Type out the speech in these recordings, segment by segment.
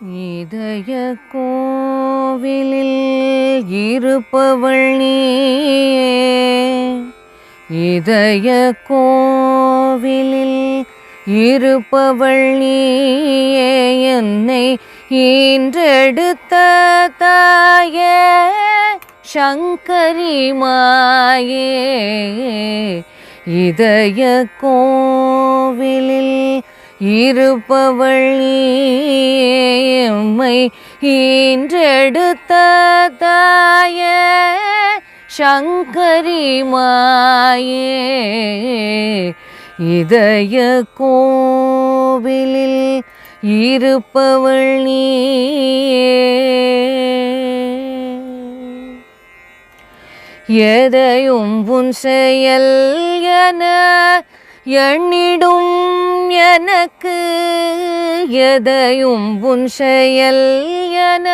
இதய கோவிலில் இருப்பவள் நீயே, இதய கோவிலில் இருப்பவள் நீயே, என்னை ஈன்றெடுத்த தாயே சங்கரி மாயே. இதய கோவிலில் இருப்பவள் நீயே, எம்மை ஈன்றெடுத்த தாயே சங்கரி மாயே. இதய கோவிலில் இருப்பவள் நீயே. எதையும் உன் செயல் என எண்ணிடும் எனக்கு, எதையும் உன் செயல் என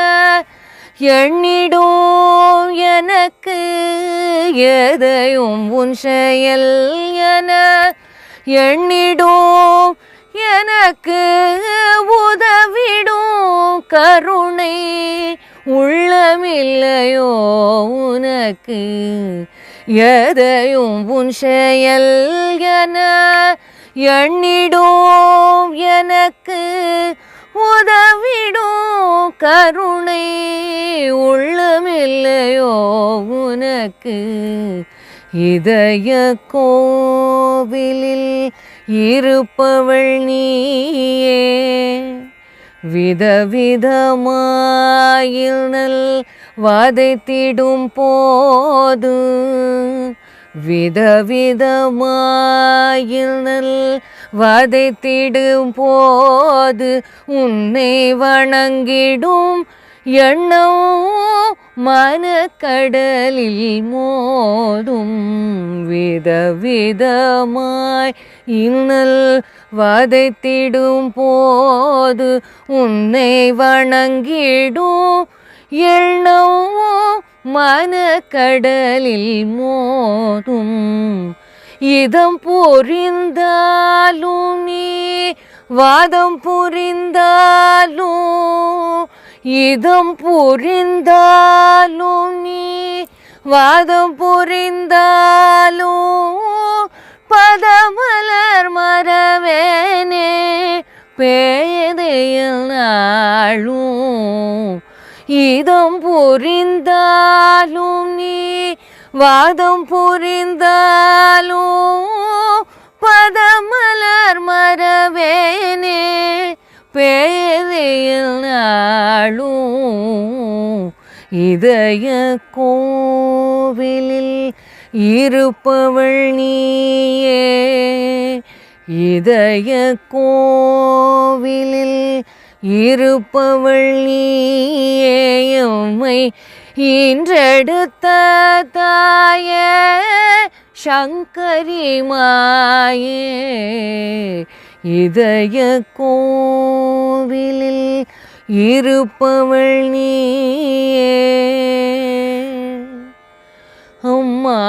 எண்ணிடும் எனக்கு, எதையும் உன் செயல் என எண்ணிடும் எனக்கு, உதவிடும் கருணை உள்ளமில்லையோ உனக்கு. எதையும் உன் செயல் என எண்ணிடும் எனக்கு, உதவிடும் கருணை உள்ளமில்லையோ உனக்கு. இதய கோவிலில் இருப்பவள் நீயே, விதவிதமாயில் நல் வதைத்திடும் போது, விதவிதமாயில் நல் வதைத்திடும் போது, உன்னை வணங்கிடும் எண்ணம் மனக்கடலில் மோதும். விதவிதமாய் இன்னல் வதைத்திடும் போது, உன்னை வணங்கிடும் எண்ணம் மனக்கடலில் மோதும். இதம் புரிந்தாலும் நீ வாதம் புரிந்தாலும், இதம் புரிந்தாலும் நீ வாதம் புரிந்தாலும், பதமலர் மறவேனே பேதையில் நாளும். இதம் புரிந்தாலும் நீ வாதம் புரிந்தாலும், பதமலர் மறவேனே பேதையில் நாளும். இதய கோவிலில் இருப்பவள் நீயே, இதய கோவிலில் இருப்பவள் நீயே, எம்மை ஈன்றெடுத்த தாயே சங்கரி மாயே. இதய கோவிலில் இருப்பவள் நீயே. அம்மா